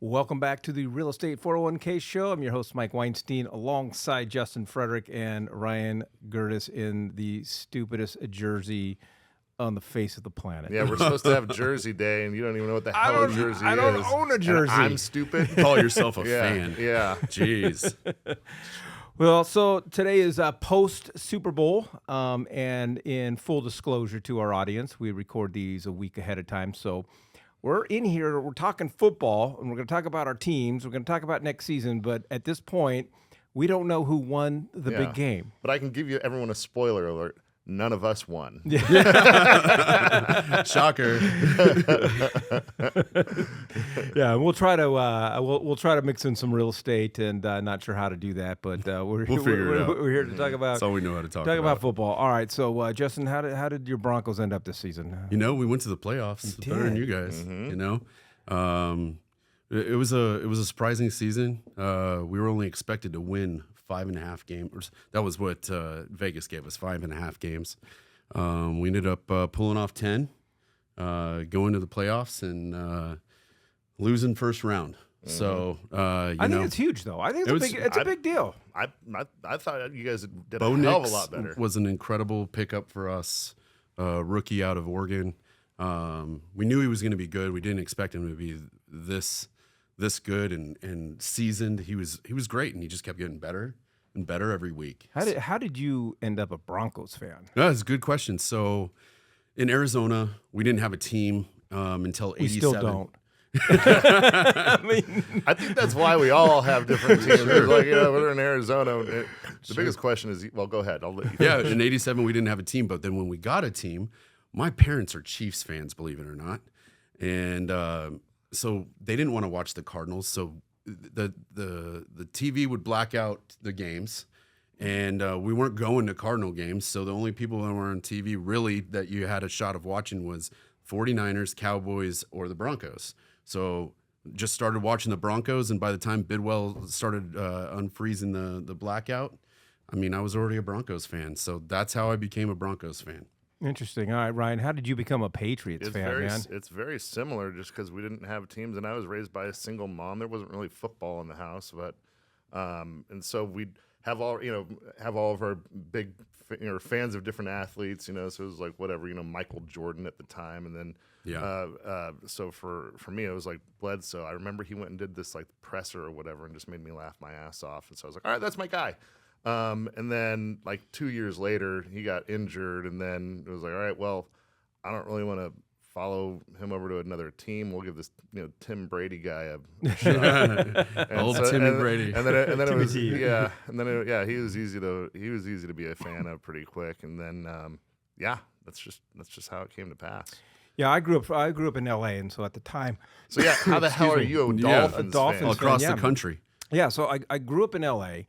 Welcome back to the Real Estate 401k show. I'm your host, Mike Weinstein, alongside Justin Frederick and Ryan Gertis in the stupidest jersey on the face of the planet. Yeah, we're supposed to have Jersey Day, and you don't even know what the hell a jersey is. I don't own a jersey. And I'm stupid. Call yourself a Yeah, fan. yeah. Jeez. Well, so today is post Super Bowl, and in full disclosure to our audience, we record these a week ahead of time. So we're in here, we're talking football, and we're going to talk about our teams. We're going to talk about next season, but at this point, we don't know who won the Yeah. big game. But I can give you everyone a spoiler alert. None of us won. Shocker. Yeah, we'll try to we'll try to mix in some real estate, and not sure how to do that, but we'll figure it out. We're here to talk about That's all we know how to talk about football. All right, so Justin, how did your Broncos end up this season? You know, we went to the playoffs better than you guys. You know, it was a surprising season. We were only expected to win 5.5 games. That was what Vegas gave us, 5.5 games. We ended up pulling off 10, going to the playoffs and losing first round. So I think it's huge, though. I think it's a big deal. I thought you guys did Bo a hell of a Nix lot better. was an incredible pickup for us, rookie out of Oregon. We knew he was going to be good. We didn't expect him to be this good and seasoned. He was great, and he just kept getting better and better every week. How did you end up a Broncos fan? That's a good question. So in Arizona, we didn't have a team until 87. We still don't. I think that's why we all have different teams. Like, we're in Arizona. The biggest question is, well, go ahead. I'll let you Yeah, finish. in 87, we didn't have a team. But then when we got a team, my parents are Chiefs fans, believe it or not. And so they didn't want to watch the Cardinals. So the TV would black out the games. And we weren't going to Cardinal games. So the only people that were on TV really that you had a shot of watching was 49ers, Cowboys, or the Broncos. So just started watching the Broncos. And by the time Bidwell started unfreezing the blackout, I mean, I was already a Broncos fan. So that's how I became a Broncos fan. Interesting. All right, Ryan, how did you become a Patriots fan, man? It's very similar just because we didn't have teams, and I was raised by a single mom. There wasn't really football in the house, but and so we'd have all of our big fans of different athletes, so it was like whatever, Michael Jordan at the time, and then so for me it was like Bledsoe. I remember he went and did this like presser or whatever and just made me laugh my ass off, and so I was like, all right, that's my guy. And then like 2 years later, he got injured, and then it was like, all right, well, I don't really want to follow him over to another team. We'll give this, Tim Brady guy a shot. Old Timmy Brady. And then it was, T. he was easy to be a fan of pretty quick. And then, that's just how it came to pass. Yeah, I grew up in L.A., and so at the time, So yeah, how the hell are you a Dolphins Dolphins fan? Across yeah. the country. yeah, so I grew up in L.A.,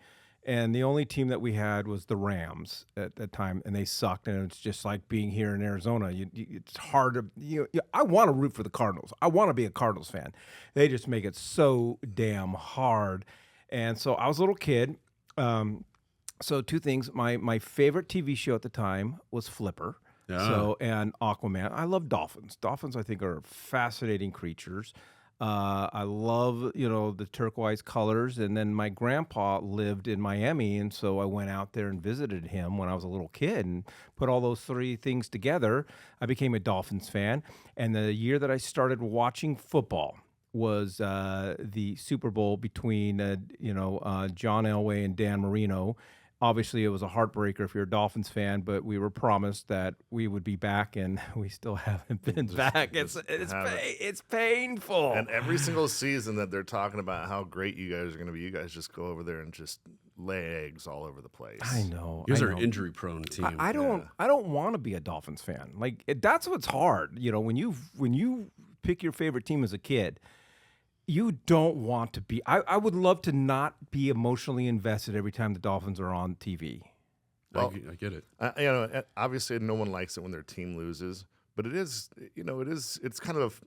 and the only team that we had was the Rams at that time, and they sucked. And it's just like being here in Arizona. It's hard to I want to root for the Cardinals. I want to be a Cardinals fan. They just make it so damn hard. And so I was a little kid. So two things. My favorite TV show at the time was Flipper. Yeah. So and Aquaman. I love dolphins. Dolphins, I think, are fascinating creatures. I love, the turquoise colors. And then my grandpa lived in Miami, and so I went out there and visited him when I was a little kid and put all those three things together. I became a Dolphins fan. And the year that I started watching football was the Super Bowl between, John Elway and Dan Marino. Obviously, it was a heartbreaker if you're a Dolphins fan, but we were promised that we would be back, and we still haven't been back. It's painful. And every single season that they're talking about how great you guys are going to be, you guys just go over there and just lay eggs all over the place. I know. You guys I are know. an injury-prone team. I don't want to be a Dolphins fan. Like that's what's hard. When you pick your favorite team as a kid, you don't want to be. I would love to not be emotionally invested every time the Dolphins are on TV. Well, I get it. Obviously, no one likes it when their team loses, but it's kind of a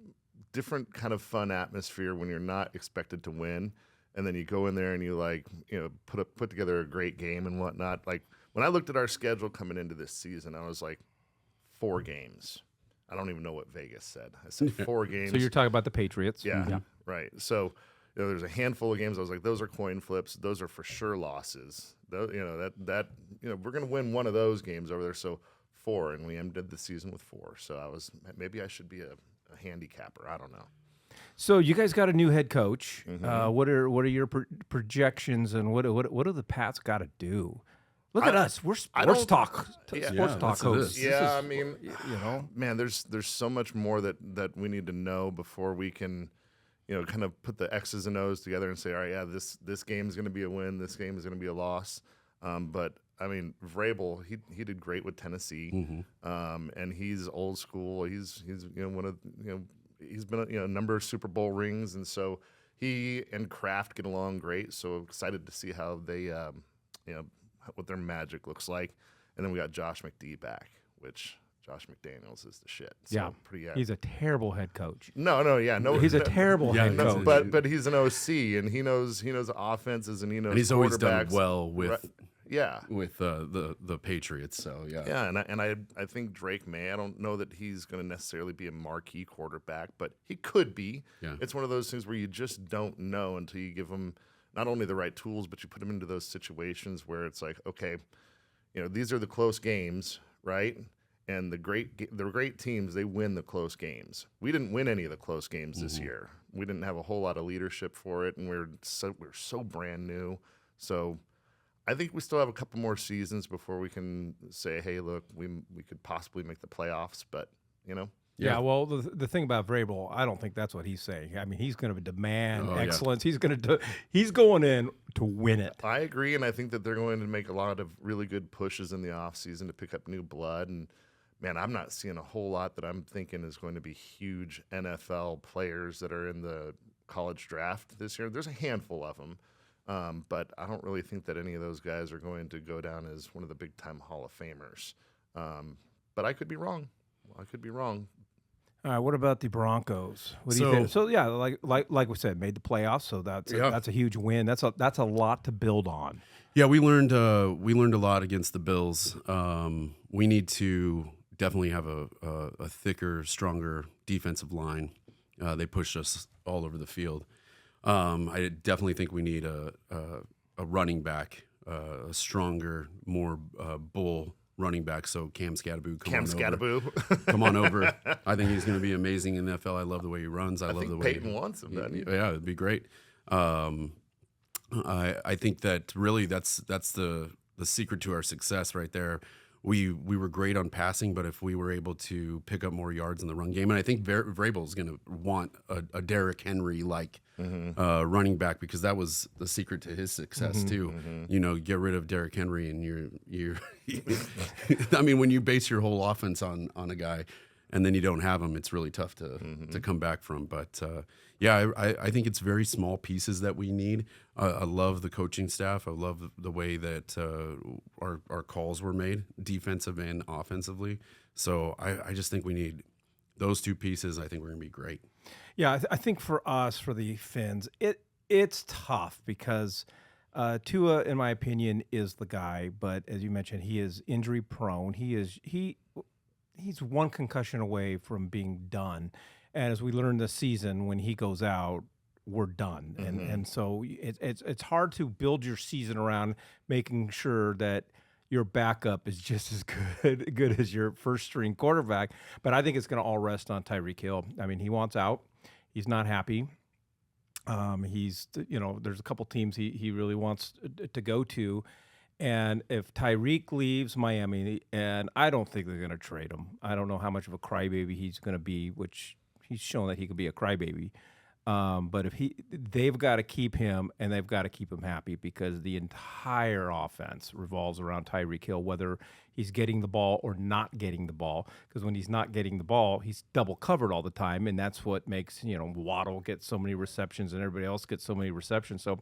different kind of fun atmosphere when you're not expected to win, and then you go in there and you put together a great game and whatnot. Like when I looked at our schedule coming into this season, I was like, 4 games. I don't even know what Vegas said. I said 4 games. So you're talking about the Patriots. Yeah, right. So, there's a handful of games I was like, those are coin flips. Those are for sure losses. We're going to win one of those games over there. So 4, and we ended the season with 4. So maybe I should be a handicapper. I don't know. So you guys got a new head coach. What are your projections, and what do the Pats got to do? Look at us. We're sports talk hosts. Yeah, I mean, man, there's so much more that we need to know before we can, kind of put the X's and O's together and say, all right, yeah, this game is going to be a win. This game is going to be a loss. But I mean, Vrabel, he did great with Tennessee, and he's old school. He's one of he's been a number of Super Bowl rings, and so he and Kraft get along great. So excited to see how they what their magic looks like. And then we got Josh McDaniels back, which Josh McDaniels is the shit. So he's a terrible head coach. He's a terrible head coach. But he's an OC, and he knows offenses, and he knows. And he's always done well with right. with the Patriots. So and I think Drake May. I don't know that he's going to necessarily be a marquee quarterback, but he could be. Yeah. It's one of those things where you just don't know until you give him not only the right tools, but you put him into those situations where it's like, okay, these are the close games, right? And the great teams, they win the close games. We didn't win any of the close games this year. We didn't have a whole lot of leadership for it, and we're so brand new. So I think we still have a couple more seasons before we can say, hey, look, we could possibly make the playoffs, but Yeah, well, the thing about Vrabel, I don't think that's what he's saying. I mean, he's going to demand excellence. Yeah. He's going in to win it. I agree, and I think that they're going to make a lot of really good pushes in the offseason to pick up new blood. And, man, I'm not seeing a whole lot that I'm thinking is going to be huge NFL players that are in the college draft this year. There's a handful of them, but I don't really think that any of those guys are going to go down as one of the big-time Hall of Famers. But I could be wrong. All right, what about the Broncos? What do you think? So yeah, like we said, made the playoffs, so that's a huge win. That's a lot to build on. Yeah, we learned a lot against the Bills. We need to definitely have a thicker, stronger defensive line. They pushed us all over the field. I definitely think we need a running back, a stronger, more bull running back. So Cam Skattebo, come on over. I think he's going to be amazing in the NFL. I love the way he runs. I love the way Peyton wants him. Yeah, it'd be great. I think that really that's the secret to our success right there. We were great on passing, but if we were able to pick up more yards in the run game, and I think Vrabel is going to want a Derrick Henry like running back, because that was the secret to his success too. Get rid of Derrick Henry, and you're I mean, when you base your whole offense on a guy, and then you don't have him, it's really tough to come back from. But I think it's very small pieces that we need. I love the coaching staff. I love the way that our calls were made, defensive and offensively. So I just think we need those two pieces. I think we're going to be great. Yeah, I think for us, for the Fins, it's tough because Tua, in my opinion, is the guy. But as you mentioned, he is injury prone. He's one concussion away from being done. And as we learned this season, when he goes out, we're done. And so it's hard to build your season around making sure that your backup is just as good as your first string quarterback. But I think it's going to all rest on Tyreek Hill. I mean, he wants out. He's not happy. There's a couple teams he really wants to go to. And if Tyreek leaves Miami, and I don't think they're going to trade him. I don't know how much of a crybaby he's going to be, which he's shown that he could be a crybaby. But they've got to keep him, and they've got to keep him happy, because the entire offense revolves around Tyreek Hill, whether he's getting the ball or not getting the ball. Because when he's not getting the ball, he's double covered all the time, and that's what makes Waddle get so many receptions and everybody else gets so many receptions. So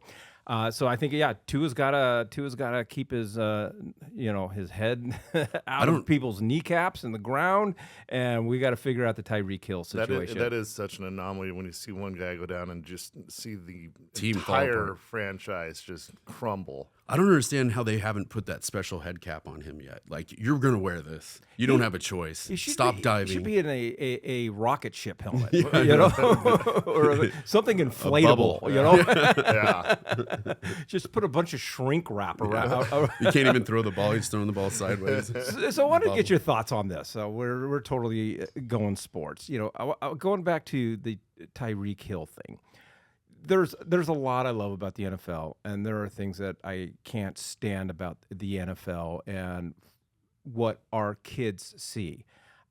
I think Tua's gotta keep his his head out of people's kneecaps in the ground, and we got to figure out the Tyreek Hill situation. That is such an anomaly when you see one guy go down and just see the team entire franchise just crumble. I don't understand how they haven't put that special head cap on him yet. Like, you're going to wear this. You don't have a choice. Stop diving. He should be in a rocket ship helmet, you know, or something inflatable, bubble. you know. Yeah. Just put a bunch of shrink wrap around. You can't even throw the ball. He's throwing the ball sideways. So I want to get your thoughts on this. We're totally going sports. You know, going back to the Tyreek Hill thing. There's a lot I love about the NFL, and there are things that I can't stand about the NFL and what our kids see.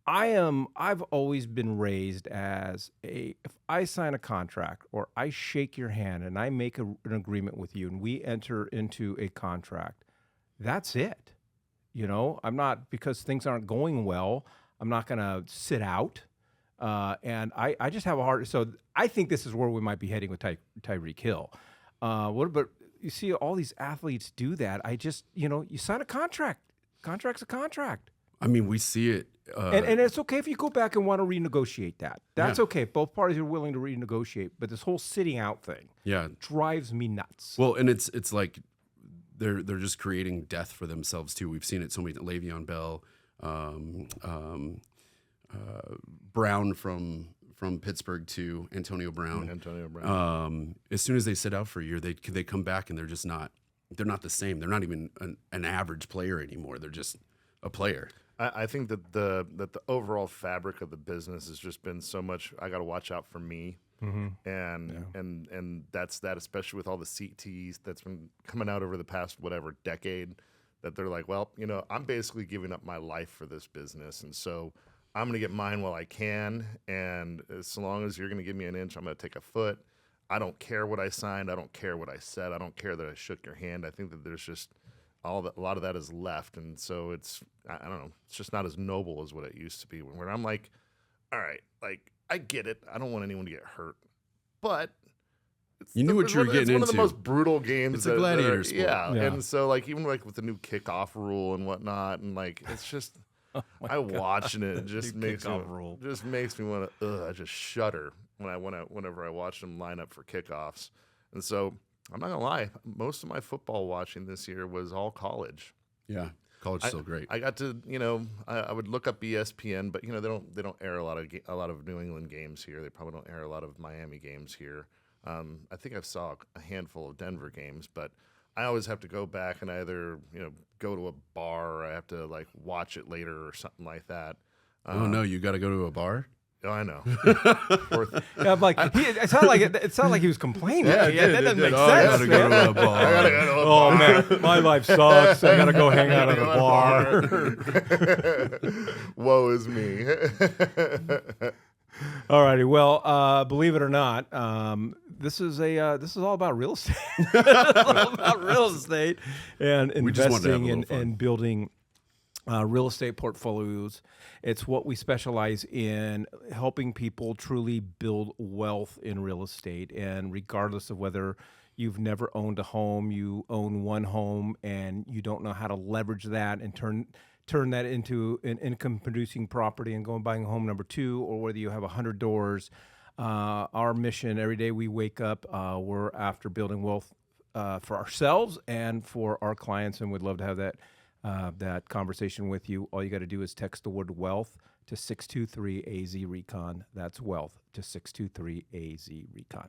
I've always been raised as if I sign a contract or I shake your hand and I make an agreement with you and we enter into a contract, that's it. You know, I'm not, because things aren't going well, I'm not going to sit out. And I just have a hard. So I think this is where we might be heading with Tyreek Hill. But you see all these athletes do that. You sign a contract. Contract's a contract. I mean, we see it. And it's okay if you go back and want to renegotiate that. That's okay. Both parties are willing to renegotiate. But this whole sitting out thing drives me nuts. Well, and it's like they're just creating death for themselves too. We've seen it so many. Le'Veon Bell, Brown from Pittsburgh to Antonio Brown. As soon as they sit out for a year, they come back and they're not the same. They're not even an average player anymore. They're just a player. I think that the overall fabric of the business has just been so much. I got to watch out for me, and that's that. Especially with all the CTs that's been coming out over the past decade, that they're like, well, you know, I'm basically giving up my life for this business, and so I'm going to get mine while I can. And as long as you're going to give me an inch, I'm going to take a foot. I don't care what I signed. I don't care what I said. I don't care that I shook your hand. I think that there's just a lot of that is left. And so I don't know, it's just not as noble as what it used to be, where I'm like, all right, like, I get it. I don't want anyone to get hurt, but you knew what you were getting into. It's one of the most brutal games. It's a gladiator sport. Yeah. And so, like, even like with the new kickoff rule and whatnot, and like, it's just, watching it just makes me want to, I just shudder whenever I watch them line up for kickoffs. And so, I'm not gonna lie, most of my football watching this year was all college. Yeah, college is still great. I got to, I would look up ESPN, but they don't air a lot of New England games here. They probably don't air a lot of Miami games here. I think I saw a handful of Denver games, but I always have to go back and either go to a bar or I have to like watch it later or something like that. Oh no, you got to go to a bar? Oh, I know. Yeah, I'm like, it sounded like he was complaining. Yeah, that doesn't make sense. I gotta go to a bar. I gotta go to a Oh bar. man, my life sucks. I gotta go hang out at a bar. Woe is me. All righty. Well, believe it or not, this is all about real estate. It's all about real estate and We just wanted to have a investing little fun. and building real estate portfolios. It's what we specialize in, helping people truly build wealth in real estate. And regardless of whether you've never owned a home, you own one home, and you don't know how to leverage that and turn that into an income-producing property and go and buying home number two, or whether you have 100 doors. Our mission every day we wake up, we're after building wealth for ourselves and for our clients, and we'd love to have that conversation with you. All you got to do is text the word wealth to 623 AZ Recon. That's wealth to 623 AZ Recon.